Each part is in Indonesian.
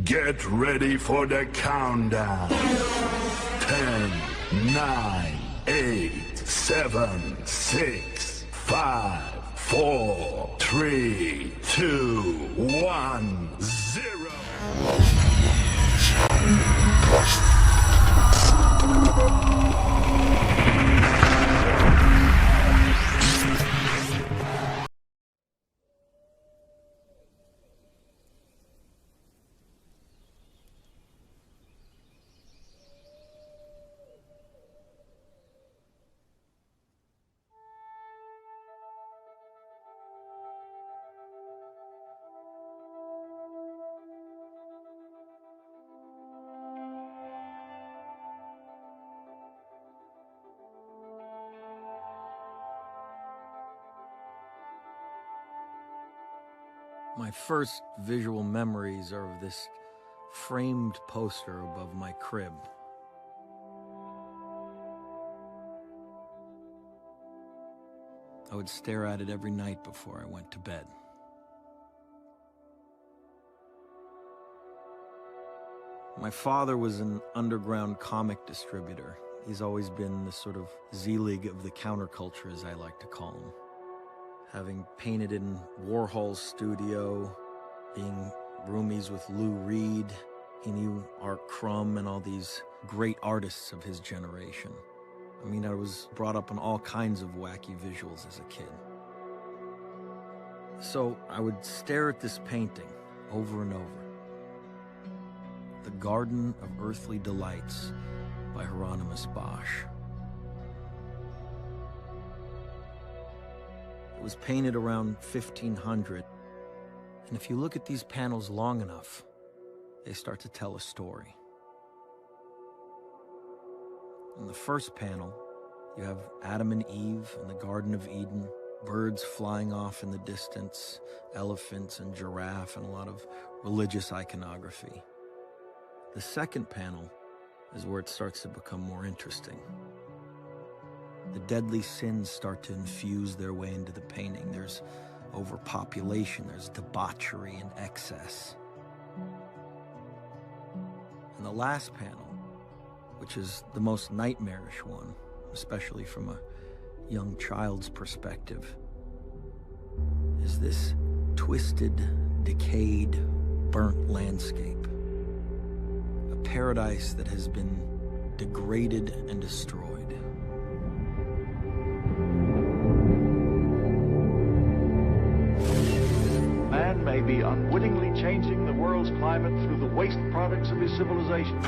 Get ready for the countdown. 10, 9, 8, 7, 6, 5, 4, 3, 2, 1, 0. My first visual memories are of this framed poster above my crib. I would stare at it every night before I went to bed. My father was an underground comic distributor. He's always been the sort of Z-League of the counterculture, as I like to call him. Having painted in Warhol's studio, being roomies with Lou Reed, he knew Art Crumb and all these great artists of his generation. I mean, I was brought up on all kinds of wacky visuals as a kid. So I would stare at this painting over and over. The Garden of Earthly Delights by Hieronymus Bosch. It was painted around 1500, and if you look at these panels long enough, they start to tell a story. In the first panel, you have Adam and Eve in the Garden of Eden, birds flying off in the distance, elephants and giraffe, and a lot of religious iconography. The second panel is where it starts to become more interesting. The deadly sins start to infuse their way into the painting. There's overpopulation, there's debauchery and excess. And the last panel, which is the most nightmarish one, especially from a young child's perspective, is this twisted, decayed, burnt landscape. A paradise that has been degraded and destroyed. Man may be unwittingly changing the world's climate through the waste products of his civilization.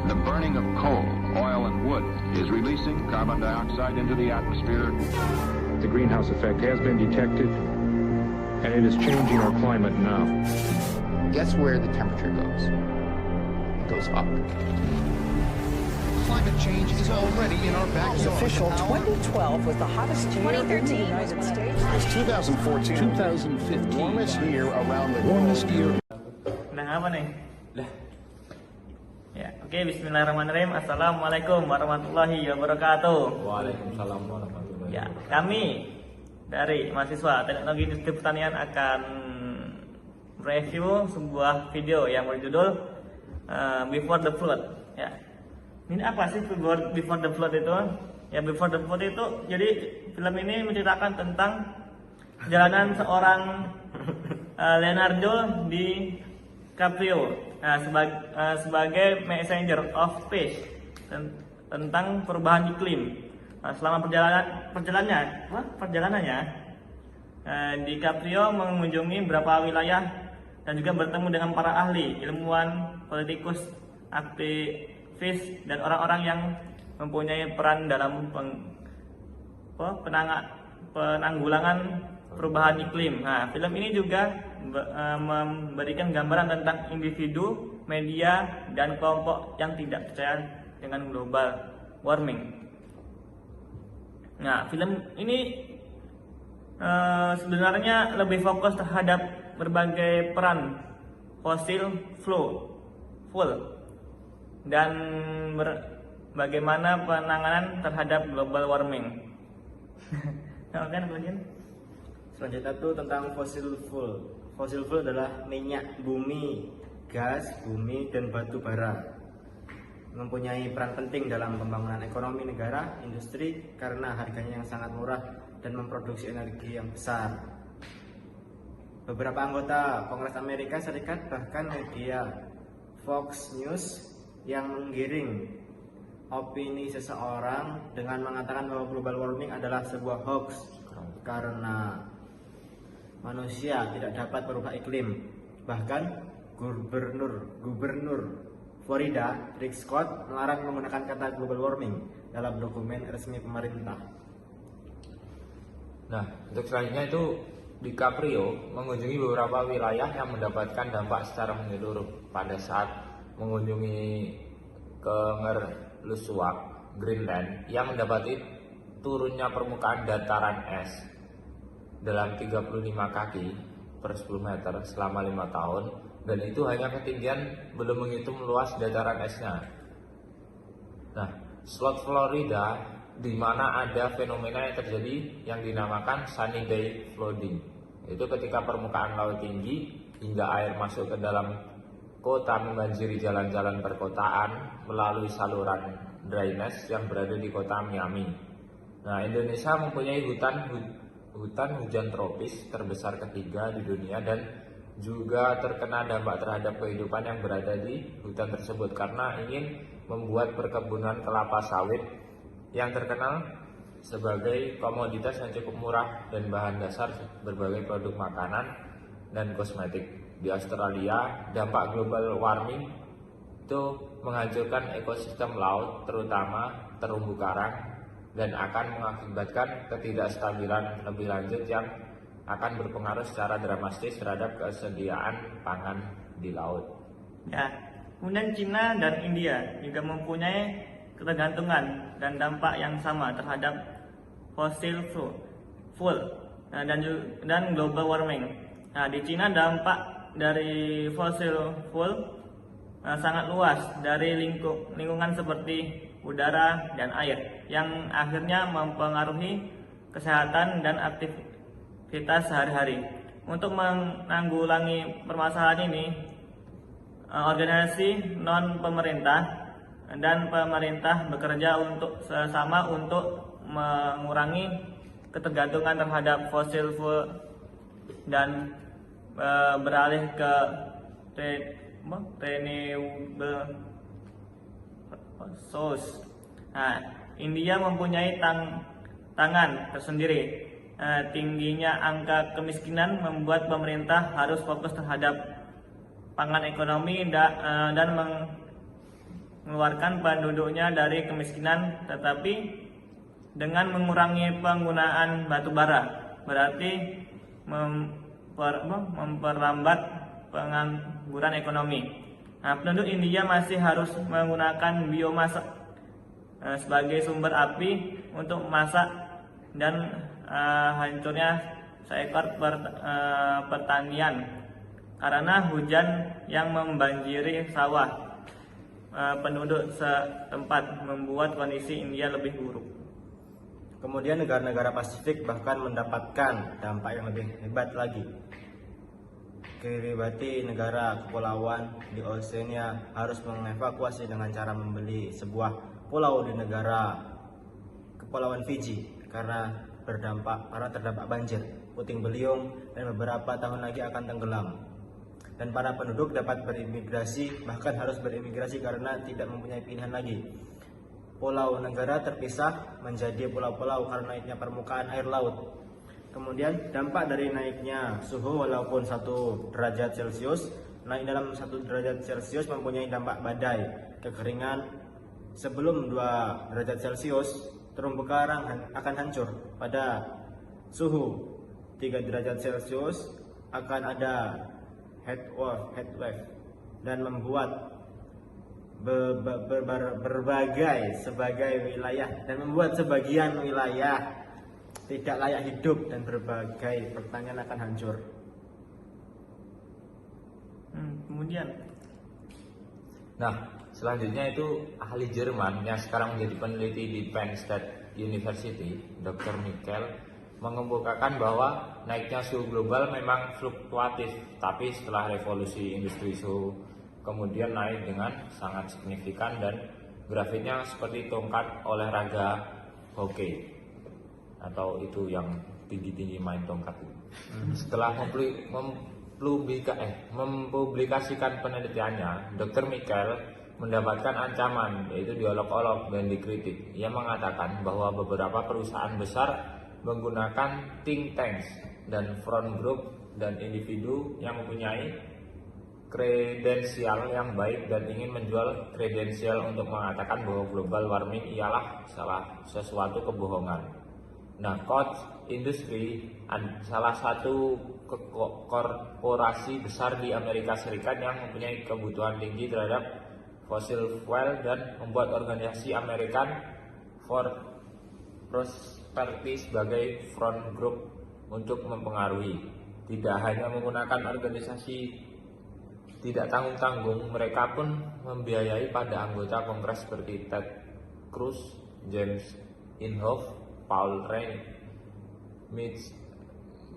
The burning of coal, oil, and wood is releasing carbon dioxide into the atmosphere. The greenhouse effect has been detected, and it is changing our climate now. Guess where the temperature goes? It goes up. Climate change is already in our backyard. It's official. 2012 was the hottest year in the United States. It's 2014. 2015. Warmest year around the Warmest year. Nah, apa nih? Ya, oke, bismillahirrahmanirrahim. Assalamualaikum warahmatullahi wabarakatuh. Waalaikumsalam warahmatullahi wabarakatuh. Ya, kami dari mahasiswa Teknologi Industri Pertanian akan review sebuah video yang berjudul Before the Flood. Ya, ini apa sih Before the Flood itu? Ya, Before the Flood itu, jadi film ini menceritakan tentang perjalanan seorang Leonardo DiCaprio sebagai messenger of peace tentang perubahan iklim. Selama perjalanannya, DiCaprio mengunjungi beberapa wilayah dan juga bertemu dengan para ahli, ilmuwan, politikus, aktivis, dan orang-orang yang mempunyai peran dalam penanggulangan perubahan iklim. Nah, film ini juga memberikan gambaran tentang individu, media, dan kelompok yang tidak percaya dengan global warming. Nah, film ini sebenarnya lebih fokus terhadap berbagai peran fossil fuel dan bagaimana penanganan terhadap global warming. Nah, kan kemudian selanjutnya tuh tentang fossil fuel. Fossil fuel adalah minyak bumi, gas, bumi, dan batu bara. Mempunyai peran penting dalam pembangunan ekonomi negara, industri karena harganya yang sangat murah dan memproduksi energi yang besar. Beberapa anggota Kongres Amerika Serikat bahkan media Fox News yang menggiring opini seseorang dengan mengatakan bahwa global warming adalah sebuah hoax karena manusia tidak dapat merubah iklim. Bahkan Gubernur Florida, Rick Scott, melarang menggunakan kata global warming dalam dokumen resmi pemerintah. Nah, untuk selanjutnya itu DiCaprio mengunjungi beberapa wilayah yang mendapatkan dampak secara menyeluruh pada saat mengunjungi Kemerlusuak, Greenland, yang mendapati turunnya permukaan dataran es dalam 35 kaki per 10 meter selama 5 tahun, dan itu hanya ketinggian belum menghitung luas dataran esnya. Nah, South Florida di mana ada fenomena yang terjadi yang dinamakan sunny day flooding. Itu ketika permukaan laut tinggi hingga air masuk ke dalam kota membanjiri jalan-jalan perkotaan melalui saluran drainase yang berada di kota Miami. Nah, Indonesia mempunyai hutan hujan tropis terbesar ketiga di dunia dan juga terkena dampak terhadap kehidupan yang berada di hutan tersebut karena ingin membuat perkebunan kelapa sawit yang terkenal sebagai komoditas yang cukup murah dan bahan dasar berbagai produk makanan dan kosmetik. Di Australia, dampak global warming itu menghancurkan ekosistem laut, terutama terumbu karang, dan akan mengakibatkan ketidakstabilan lebih lanjut yang akan berpengaruh secara dramatis terhadap kesediaan pangan di laut. Ya, kemudian Cina dan India juga mempunyai ketergantungan dan dampak yang sama terhadap fossil fuel dan global warming. Nah, di Cina dampak dari fossil fuel sangat luas dari lingkungan seperti udara dan air yang akhirnya mempengaruhi kesehatan dan aktivitas sehari-hari. Untuk menanggulangi permasalahan ini, organisasi non-pemerintah dan pemerintah bekerja sama untuk mengurangi ketergantungan terhadap fosil fuel dan beralih ke renewable source. Nah, India mempunyai tantangan tersendiri. Tingginya angka kemiskinan membuat pemerintah harus fokus terhadap pangan ekonomi dan mengeluarkan penduduknya dari kemiskinan, tetapi dengan mengurangi penggunaan batu bara berarti memperlambat pengangguran ekonomi. Nah, penduduk India masih harus menggunakan biomasa sebagai sumber api untuk masak dan hancurnya seekor pertanian karena hujan yang membanjiri sawah penduduk setempat membuat kondisi India lebih buruk. Kemudian negara-negara Pasifik bahkan mendapatkan dampak yang lebih hebat lagi. Kiribati negara kepulauan di Oceania harus mengevakuasi dengan cara membeli sebuah pulau di negara kepulauan Fiji karena terdampak banjir, puting beliung, dan beberapa tahun lagi akan tenggelam. Dan para penduduk dapat berimigrasi, bahkan harus berimigrasi karena tidak mempunyai pilihan lagi. Pulau negara terpisah menjadi pulau-pulau karena naiknya permukaan air laut. Kemudian dampak dari naiknya suhu walaupun 1 derajat Celcius, naik dalam 1 derajat Celcius mempunyai dampak badai, kekeringan. Sebelum 2 derajat Celcius, terumbu karang akan hancur. Pada suhu 3 derajat Celcius akan ada heatwave dan membuat sebagian wilayah tidak layak hidup dan berbagai pertanian akan hancur. Kemudian, nah selanjutnya itu ahli Jerman yang sekarang menjadi peneliti di Penn State University, Dr. Michael, mengemukakan bahwa naiknya suhu global memang fluktuatif, tapi setelah revolusi industri suhu kemudian naik dengan sangat signifikan dan grafiknya seperti tongkat olahraga hoki atau itu yang tinggi-tinggi main tongkat. Setelah mempublikasikan penelitiannya, Dr. Michael mendapatkan ancaman, yaitu diolok-olok dan dikritik. Ia mengatakan bahwa beberapa perusahaan besar menggunakan think tanks dan front group dan individu yang mempunyai kredensial yang baik dan ingin menjual kredensial untuk mengatakan bahwa global warming ialah sesuatu kebohongan. Nah, Koch Industries, salah satu korporasi besar di Amerika Serikat yang mempunyai kebutuhan tinggi terhadap fossil fuel dan membuat organisasi American for Prosperity sebagai front group untuk mempengaruhi. Tidak hanya menggunakan organisasi tidak tanggung-tanggung, mereka pun membiayai pada anggota Kongres seperti Ted Cruz, James Inhofe, Paul Ryan, Mitch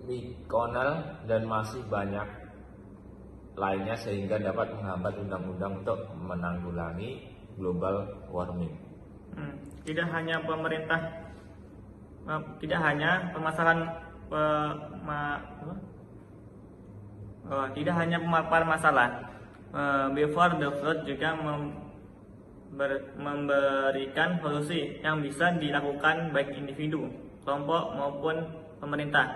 McConnell, dan masih banyak lainnya sehingga dapat menghambat undang-undang untuk menanggulangi global warming. Tidak hanya permasalahan tidak hanya pemaparan masalah. Before the Flood juga memberikan solusi yang bisa dilakukan baik individu, kelompok maupun pemerintah.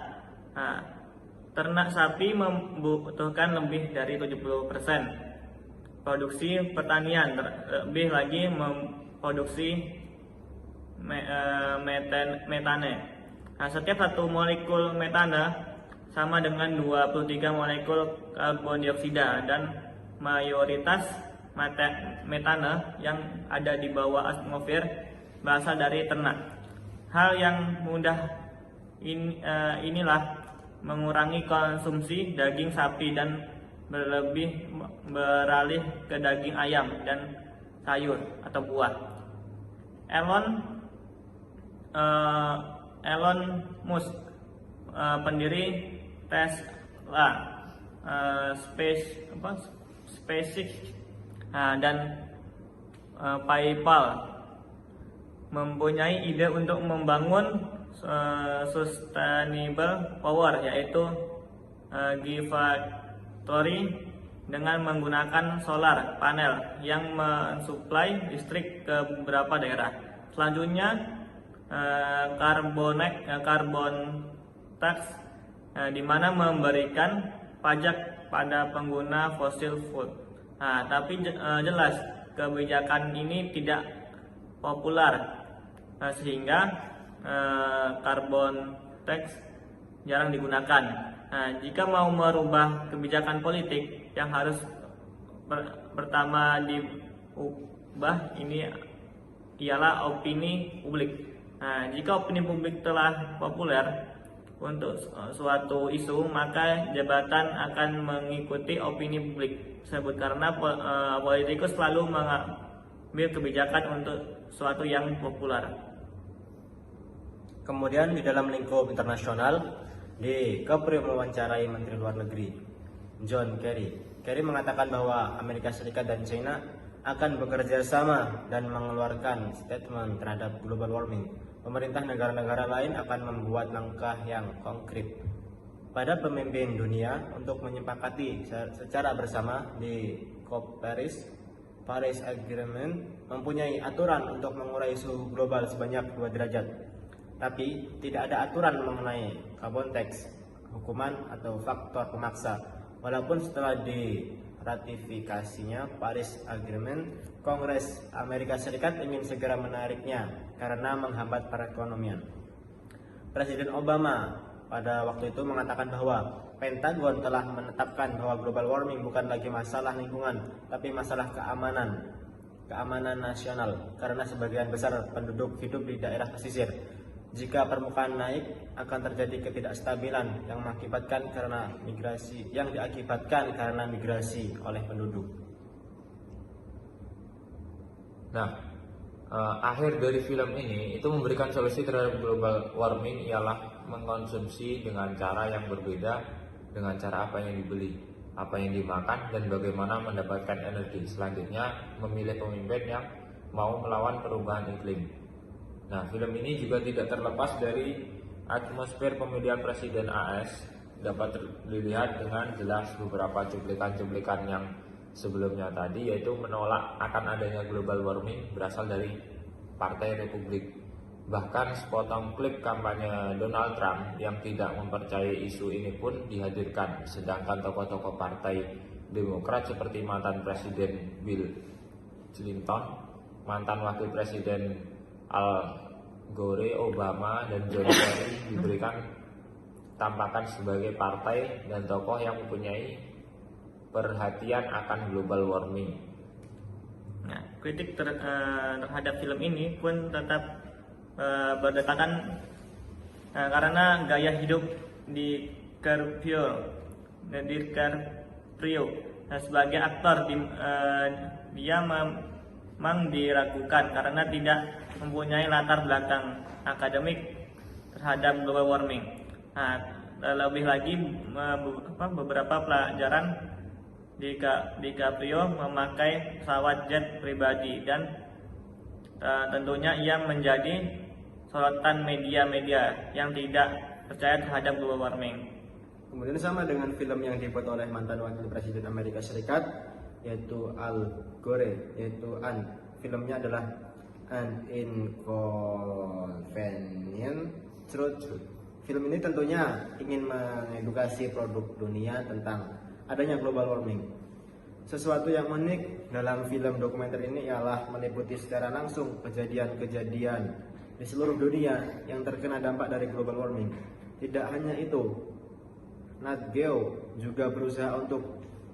Ternak sapi membutuhkan lebih dari 70% produksi pertanian, lebih lagi memproduksi metane. Setiap satu molekul metane sama dengan 23 molekul karbon dioksida, dan mayoritas metane yang ada di bawah atmosfer berasal dari ternak. Hal yang mudah inilah mengurangi konsumsi daging sapi dan beralih ke daging ayam dan sayur atau buah. Elon Musk, pendiri Tesla, SpaceX, dan PayPal mempunyai ide untuk membangun sustainable power, yaitu Gigafactory dengan menggunakan solar panel yang mensuplai listrik ke beberapa daerah. Selanjutnya carbon tax, di mana memberikan pajak pada pengguna fossil fuel. Tapi jelas kebijakan ini tidak populer, sehingga carbon tax jarang digunakan. Jika mau merubah kebijakan politik, yang harus pertama diubah ini ialah opini publik. Jika opini publik telah populer untuk suatu isu, maka jabatan akan mengikuti opini publik tersebut, karena politikus selalu mengambil kebijakan untuk suatu yang populer. Kemudian di dalam lingkup internasional, Kerry mewawancarai Menteri Luar Negeri John Kerry. Kerry mengatakan bahwa Amerika Serikat dan China akan bekerja sama dan mengeluarkan statement terhadap global warming. Pemerintah negara-negara lain akan membuat langkah yang konkret pada pemimpin dunia untuk menyepakati secara bersama di COP Paris Agreement mempunyai aturan untuk mengurai suhu global sebanyak 2 derajat. Tapi tidak ada aturan mengenai carbon tax, hukuman atau faktor pemaksa. Walaupun setelah diratifikasinya Paris Agreement, Kongres Amerika Serikat ingin segera menariknya karena menghambat perekonomian. Presiden Obama pada waktu itu mengatakan bahwa Pentagon telah menetapkan bahwa global warming bukan lagi masalah lingkungan, tapi masalah keamanan nasional, karena sebagian besar penduduk hidup di daerah pesisir. Jika permukaan naik, akan terjadi ketidakstabilan yang diakibatkan karena migrasi oleh penduduk. Nah, akhir dari film ini itu memberikan solusi terhadap global warming ialah mengkonsumsi dengan cara yang berbeda dengan cara apa yang dibeli. apa yang dimakan, dan bagaimana mendapatkan energi. Selanjutnya, memilih pemimpin yang mau melawan perubahan iklim. Nah, film ini juga tidak terlepas dari atmosfer pemilihan Presiden AS. Dapat dilihat dengan jelas beberapa cuplikan-cuplikan yang sebelumnya tadi, yaitu menolak akan adanya global warming berasal dari Partai Republik. Bahkan sepotong klip kampanye Donald Trump yang tidak mempercayai isu ini pun dihadirkan, sedangkan tokoh-tokoh partai Demokrat seperti mantan Presiden Bill Clinton, mantan Wakil Presiden Al Gore, Obama, dan John Kerry diberikan tampakan sebagai partai dan tokoh yang mempunyai perhatian akan global warming. Nah, kritik terhadap film ini pun tetap berdekatan karena gaya hidup DiCaprio sebagai aktor dia memang diragukan karena tidak mempunyai latar belakang akademik terhadap global warming. Nah, lebih lagi beberapa pelajaran DiCaprio memakai pesawat jet pribadi dan tentunya ia menjadi sorotan media-media yang tidak percaya terhadap global warming. Kemudian sama dengan film yang dibuat oleh mantan Wakil Presiden Amerika Serikat, yaitu Al Gore, yaitu filmnya adalah An Inconvenient Truth. Film ini tentunya ingin mengedukasi produk dunia tentang adanya global warming. Sesuatu yang unik dalam film dokumenter ini ialah meliputi secara langsung kejadian-kejadian di seluruh dunia yang terkena dampak dari global warming. Tidak hanya itu, Nat Geo juga berusaha untuk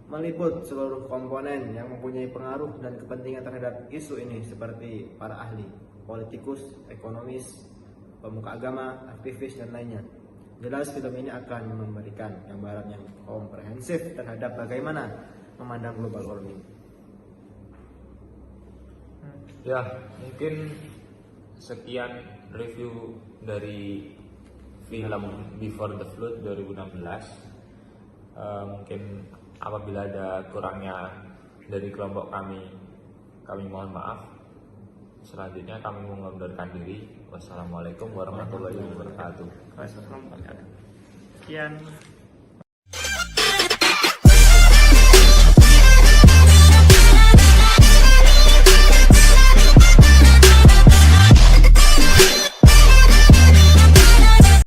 meliput seluruh komponen yang mempunyai pengaruh dan kepentingan terhadap isu ini, seperti para ahli, politikus, ekonomis, pemuka agama, aktivis, dan lainnya. Jelas film ini akan memberikan gambaran yang komprehensif terhadap bagaimana memandang global warming. Ya, mungkin sekian review dari film Before the Flood 2016. Mungkin apabila ada kurangnya dari kelompok kami mohon maaf. Selanjutnya kami mengundurkan diri. Wassalamualaikum warahmatullahi wabarakatuh. Sekian.